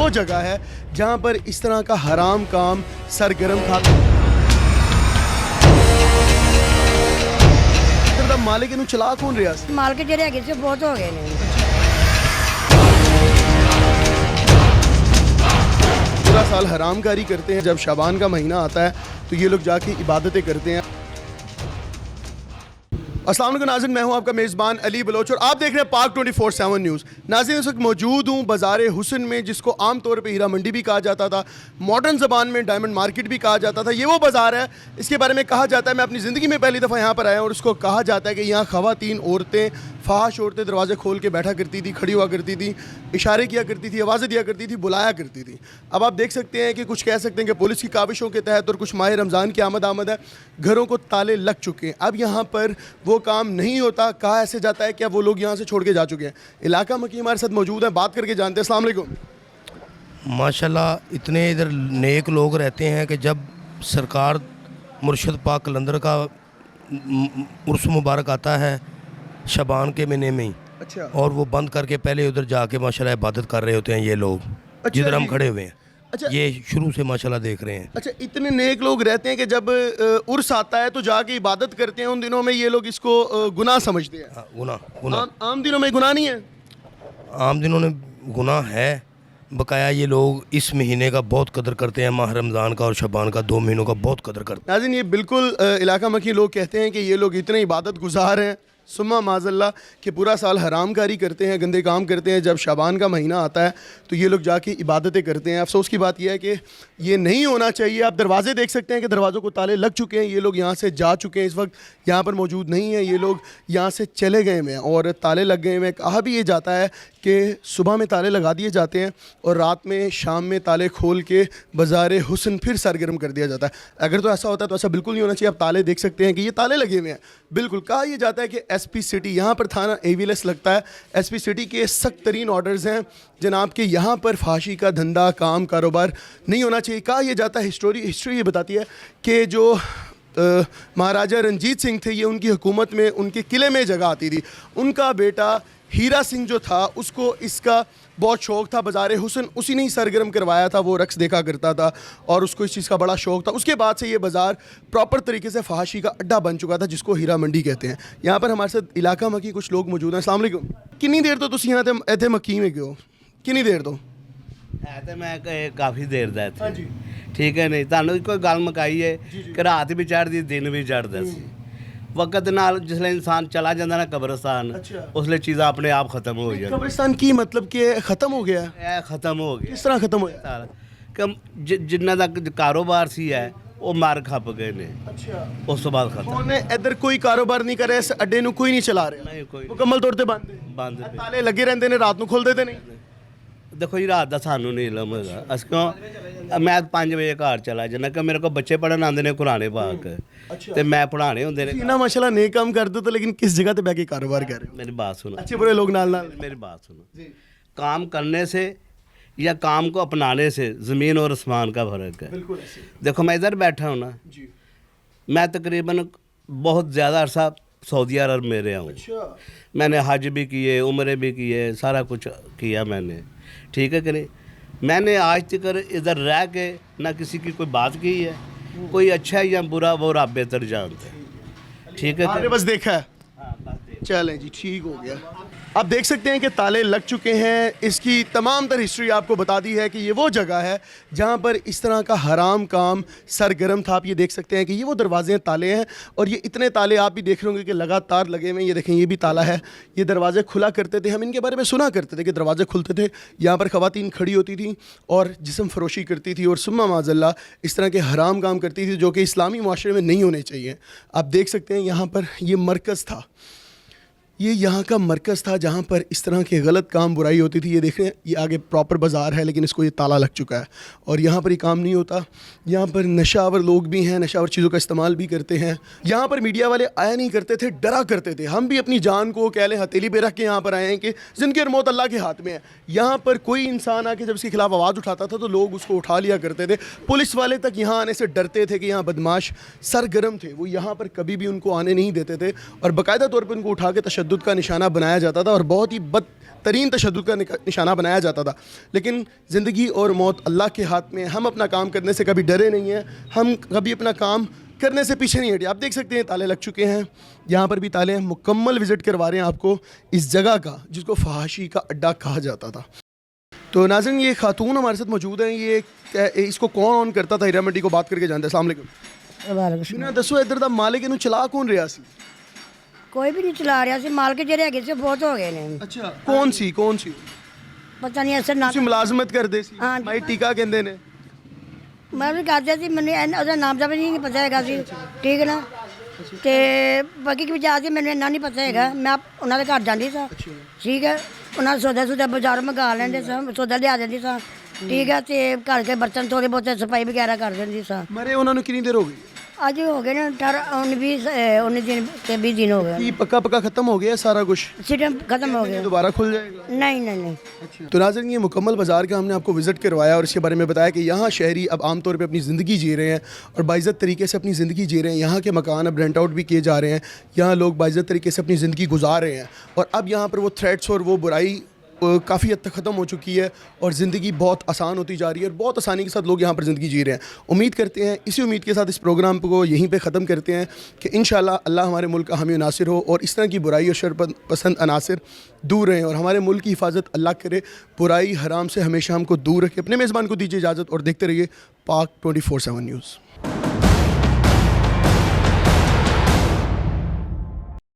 वो जगह है जहाँ पर इस तरह का हराम काम सरगर्म था। मालिक इन्हू चला कौन रहा सी? मालिक ਜਿਹੜੇ ਹੈਗੇ ਸੀ ਬਹੁਤ ਹੋ ਗਏ ਨੇ। पूरा साल हरामकारी करते हैं, जब शाबान का महीना आता है तो ये लोग जाके इबादतें करते हैं। अस्सलाम वालेकुम नाज़रीन, मैं हूं आपका मेज़बान अली बलोच और आप देख रहे हैं पाक 24/7 न्यूज़। नाज़रीन, इस वक्त मौजूद हूं बाज़ार हुसन में, जिसको आम तौर पे हीरा मंडी भी कहा जाता था, मॉडर्न ज़बान में डायमंड मार्केट भी कहा जाता था। ये वो बाज़ार है, इसके बारे में कहा जाता है, मैं अपनी ज़िंदगी में पहली दफ़ा यहाँ पर आया और इसको कहा जाता है कि यहाँ ख़वातीन औरतें, फ़ाहश औरतें दरवाज़े खोल के बैठा करती थी, खड़ी हुआ करती थी, इशारे किया करती थी, आवाज़ें दिया करती थी, बुलाया करती थी। अब आप देख सकते हैं कि कुछ कह सकते हैं कि पुलिस की काविशों के तहत और कुछ माह रमज़ान की आमद है, घरों को ताले लग चुके हैं। अब यहाँ पर वो काम नहीं होता। कहा ऐसे जाता है कि अब वो लोग यहाँ से छोड़ के जा चुके हैं। इलाका मकी हमारे साथ मौजूद है, बात करके जानते हैं। अस्सलाम वालेकुम। माशाल्लाह इतने इधर नेक लोग रहते हैं कि जब सरकार मुर्शद पाक कलंदर का उर्स मुबारक आता है शबान के महीने में ही, अच्छा, और वो बंद करके पहले उधर जाके माशाल्लाह इबादत कर रहे होते हैं ये लोग, अच्छा जिधर हम जी। खड़े हुए हैं। अच्छा, ये शुरू से माशाल्लाह देख रहे हैं। अच्छा, इतने नेक लोग रहते हैं कि जब उर्स आता है तो जाके इबादत करते हैं। उन दिनों में ये लोग इसको गुनाह समझते हैं। हाँ, गुनाह आम दिनों में गुनाह नहीं है। आम दिनों में गुनाह है, बकाया ये लोग इस महीने का बहुत कदर करते हैं, माह रमज़ान का और शबान का, 2 महीनों का बहुत कदर करते हैं। नाज़रीन, ये बिल्कुल इलाका मकी लोग कहते हैं कि ये लोग इतने इबादत गुजार हैं, सुम्मा माज़ल्ला, कि पूरा साल हरामकारी करते हैं, गंदे काम करते हैं। जब शाबान का महीना आता है तो ये लोग जाके इबादतें करते हैं। अफसोस की बात यह है कि ये नहीं होना चाहिए। आप दरवाज़े देख सकते हैं कि दरवाज़ों को ताले लग चुके हैं। ये लोग यहाँ से जा चुके हैं, इस वक्त यहाँ पर मौजूद नहीं है। ये लोग यहाँ से चले गए हैं और ताले लग गए हैं। कहा भी ये जाता है कि सुबह में ताले लगा दिए जाते हैं और रात में, शाम में ताले खोल के बाज़ार हुसन फिर सरगर्म कर दिया जाता है। अगर तो ऐसा होता है तो ऐसा बिल्कुल नहीं होना चाहिए। आप ताले देख सकते हैं कि ये ताले लगे हुए हैं। बिल्कुल कहा यह जाता है कि एसपी सिटी, यहाँ पर थाना एविलेस लगता है, एसपी सिटी के सख्त तरीन ऑर्डर्स हैं जनाब के यहाँ पर फाशी का धंधा, काम, कारोबार नहीं होना चाहिए। कहा यह जाता है, हिस्ट्री ये बताती है कि जो महाराजा रंजीत सिंह थे, ये उनकी हुकूमत में उनके किले में जगह आती थी। उनका बेटा हीरा सिंह जो था, उसको इसका बहुत शौक़ था। बाज़ार हुसन उसी ने ही सरगर्म करवाया था। वो रक्स देखा करता था और उसको इस चीज़ का बड़ा शौक़ था। उसके बाद से ये बाज़ार प्रॉपर तरीके से फहाशी का अड्डा बन चुका था, जिसको हीरा मंडी कहते हैं। यहाँ पर हमारे साथ इलाका मकी कुछ लोग मौजूद हैं। अस्सलाम वालेकुम। कितनी देर तो तुम यहाँ इतने मकी में गए हो? कितनी देर तो? है तो मैं काफ़ी देर ਦਾ ਇੱਥੇ ਠੀਕ ਹੈ। ਨਹੀਂ ਤੁਹਾਨੂੰ ਕੋਈ ਗੱਲ ਮੁਕਾਈ ਹੈ ਕਿ ਰਾਤ ਵੀ ਚੜ੍ਹਦੀ, ਦਿਨ ਵੀ ਚੜ੍ਹਦਾ ਸੀ। ਵਕਤ ਨਾਲ ਜਿਸਲੇ ਇਨਸਾਨ ਚਲਾ ਜਾਂਦਾ ਨਾ ਕਬਰਸਤਾਨ, ਉਸਲੇ ਚੀਜ਼ਾਂ ਆਪਣੇ ਆਪ ਖਤਮ ਹੋ ਜਾਂਦੀਆਂ। कब्रिस्तान की मतलब कि ख़त्म हो गया? ਇਹ ਖਤਮ ਹੋ ਗਿਆ। किस तरह ख़त्म हो गया? ਸਾਰਾ ਕਿ ਜਿਨ੍ਹਾਂ ਦਾ ਕਾਰੋਬਾਰ ਸੀ ਹੈ ਉਹ ਮਾਰ ਖੱਪ ਗਏ ਨੇ। अच्छा, ਉਸ ਤੋਂ ਬਾਅਦ ਖਤਮ ਉਹਨੇ ਇੱਧਰ ਕੋਈ ਕਾਰੋਬਾਰ ਨਹੀਂ ਕਰ ਰਿਹਾ, ਇਸ ਅੱਡੇ ਨੂੰ ਕੋਈ ਨਹੀਂ ਚਲਾ ਰਿਹਾ, ਨਹੀਂ ਕੋਈ ਮੁਕੰਮਲ ਤੌਰ ਤੇ ਬੰਦ ਹੈ। ਬੰਦ ਪਏ। ਤਾਲੇ ਲੱਗੇ ਰਹਿੰਦੇ ਨੇ, ਰਾਤ ਨੂੰ ਖੁੱਲਦੇ ਤੇ ਨਹੀਂ। ਦੇਖੋ ਜੀ, ਰਾਤ ਦਾ ਸਾਨੂੰ ਨਹੀਂ ਇਲਮ ਹੈਗਾ। ਅਸੀਂ ਕਿਉਂ, ਮੈਂ 5 ਵਜੇ ਘਰ ਚਲਾ ਜਾਂਦਾ ਕਿ ਮੇਰੇ ਕੋਲ ਬੱਚੇ ਪੜ੍ਹਨ ਆਉਂਦੇ ਨੇ ਕੁਰਾਨੇ ਪਾਕ, ਤੇ ਮੈਂ ਪੜ੍ਹਾਣੇ ਹੁੰਦੇ ਨੇ। इतना माशाल्लाह नेक काम कर दो तो, लेकिन किस जगह पे बैठ कारोबार कर रहे हो? मेरी बात सुनो, अच्छे बुरे लोग नाल नाल। मेरी बात सुनो। काम करने से या काम को अपनाने से ज़मीन और आसमान का फ़र्क है। बिल्कुल ऐसे। देखो मैं इधर बैठा हूँ ना, जी। मैं तकरीबन बहुत ज़्यादा अरसा सऊदी अरब में रहा हूँ। अच्छा। मैंने हज भी किए, उम्रे भी किए, सारा कुछ किया मैंने, ठीक है कि नहीं। मैंने आज तक इधर रह के ना किसी की कोई बात की है, कोई अच्छा है या बुरा वो रब बेहतर जानते हैं, ठीक है। आपने बस देखा है? हाँ, बस देखो। चलें जी, ठीक हो गया। आप देख सकते हैं कि ताले लग चुके हैं। इसकी तमाम तर हिस्ट्री आपको बता दी है कि ये वो जगह है जहाँ पर इस तरह का हराम काम सरगर्म था। आप ये देख सकते हैं कि ये वो दरवाजे हैं, ताले हैं, और ये इतने ताले आप भी देख रहे होंगे कि लगातार लगे हुए हैं। ये देखें, ये भी ताला है। ये दरवाजे खुला करते थे, हम इनके बारे में सुना करते थे कि दरवाजे खुलते थे, यहाँ पर ख़वातीन खड़ी होती थी और जिस्म फरोशी करती थी और सुम्मा माज़ल्ला इस तरह के हराम काम करती थी, जो कि इस्लामी माशरे में नहीं होने चाहिए। आप देख सकते हैं यहाँ पर ये मरकज़ था, ये यहाँ का मरकज़ था जहाँ पर इस तरह के गलत काम, बुराई होती थी। ये देखें, ये आगे प्रॉपर बाज़ार है, लेकिन इसको ये ताला लग चुका है और यहाँ पर ये काम नहीं होता। यहाँ पर नशावर लोग भी हैं, नशावर चीज़ों का इस्तेमाल भी करते हैं। यहाँ पर मीडिया वाले आया नहीं करते थे, डरा करते थे। हम भी अपनी जान को कह लें हथेली पे रख के यहाँ पर आए हैं कि ज़िंदगी और मौत अल्लाह के हाथ में है। यहाँ पर कोई इंसान आके जब इसके खिलाफ आवाज़ उठाता था तो लोग उसको उठा लिया करते थे। पुलिस वाले तक यहाँ आने से डरते थे कि यहाँ बदमाश सरगर्म थे, वो यहाँ पर कभी भी उनको आने नहीं देते थे और बाकायदा तौर पर उनको उठा के तशद्दुद का निशाना बनाया जाता था और बहुत ही तरीन तशद्दुद का निशाना बनाया जाता था। लेकिन ज़िंदगी और मौत अल्लाह के हाथ में। हम अपना काम करने से कभी डरे नहीं हैं, हम कभी अपना काम करने से पीछे नहीं हटे। आप देख सकते हैं ताले लग चुके हैं, यहाँ पर भी ताले हैं। मुकम्मल विज़िट करवा रहे हैं आपको इस जगह का जिसको फहाशी का अड्डा कहा जाता था। तो नाज़रीन, ये खातून हमारे साथ मौजूद हैं। ये इसको कौन ऑन करता था हीरा मंडी को, बात करके जानते हैं। अस्सलाम वालेकुम। बिना दसो इधर दा मालिक इनू चला कौन रहा सी? कोई भी नहीं चला रहा सी, मालक ਜਿਹੜੇ ਹੈਗੇ ਸੀ ਬਹੁਤ ਹੋ ਗਏ ਨੇ। अच्छा, कौन सी ਪਤਾ ਨਹੀਂ ਐਸੇ ਨਾ ਤੁਸੀਂ ਮੁਲਾਜ਼ਮਤ ਕਰਦੇ ਸੀ? हाँ जी। ਮਾਈ ਟੀਕਾ ਕਹਿੰਦੇ ਨੇ। ਮੈਂ ਵੀ ਕਰਦੇ ਸੀ, ਮੈਨੂੰ ਉਹਦਾ ਨਾਮ ਦਾ ਵੀ ਨਹੀਂ ਪਤਾ ਹੈਗਾ ਸੀ, ਠੀਕ ਹੈ ਨਾ। ਤੇ ਬਾਕੀ ਕੀ ਜਾ ਸੀ ਮੈਨੂੰ ਇੰਨਾ ਨਹੀਂ ਪਤਾ ਹੈਗਾ। ਮੈਂ ਉਹਨਾਂ ਦੇ ਘਰ ਜਾਂਦੀ ਸਾਂ, ਠੀਕ ਹੈ। ਉਹਨਾਂ ਸੌਦਾ ਬਾਜ਼ਾਰੋਂ ਮੰਗਾ ਲੈਂਦੇ ਸਾਂ, ਸੌਦਾ ਲਿਆ ਦਿੰਦੀ ਸਾਂ, ਠੀਕ ਹੈ। ਤੇ ਘਰ ਕੇ ਬਰਤਨ ਥੋੜ੍ਹੇ ਬਹੁਤੇ ਸਫਾਈ ਵਗੈਰਾ ਕਰ ਦਿੰਦੀ ਸਾਂ। ਮਰੇ ਉਹਨਾਂ ਨੂੰ ਕਿੰਨੀ ਦੇਰ ਹੋ ਗਈ? ਅੱਜ ਹੋ ਗਏ ਨੇ 18 19 ਦਿਨ ਤੇ 20 ਦਿਨ हो गए। कि पक्का खत्म हो गया सारा कुछ? सिस्टम खत्म हो गया। दोबारा खुल जाएगा? नहीं। तो नाज़रीन, ये मुकम्मल बाज़ार का हमने आपको विज़िट करवाया और इसके बारे में बताया कि यहाँ शहरी अब आम तौर पे अपनी ज़िंदगी जी रहे हैं और बाइज़्ज़त तरीके से अपनी ज़िंदगी जी रहे हैं। यहाँ के मकान अब रेंट आउट भी किए जा रहे हैं, यहाँ लोग बाइज़्ज़त तरीके से अपनी ज़िंदगी गुजार रहे हैं। और अब यहाँ पर वो थ्रेट्स और वो बुराई काफ़ी हद तक ख़त्म हो चुकी है और ज़िंदगी बहुत आसान होती जा रही है और बहुत आसानी के साथ लोग यहाँ पर ज़िंदगी जी रहे हैं। उम्मीद करते हैं, इसी उम्मीद के साथ इस प्रोग्राम को यहीं पे ख़त्म करते हैं कि इंशाअल्लाह अल्लाह हमारे मुल्क का हामी नासिर हो और इस तरह की बुराई और शर पसंद अनासिर दूर रहें और हमारे मुल्क की हिफाजत अल्लाह करे। बुराई हराम से हमेशा हमको दूर रखे। अपने मेज़बान को दीजिए इजाज़त और देखते रहिए पाक 24/7 न्यूज़।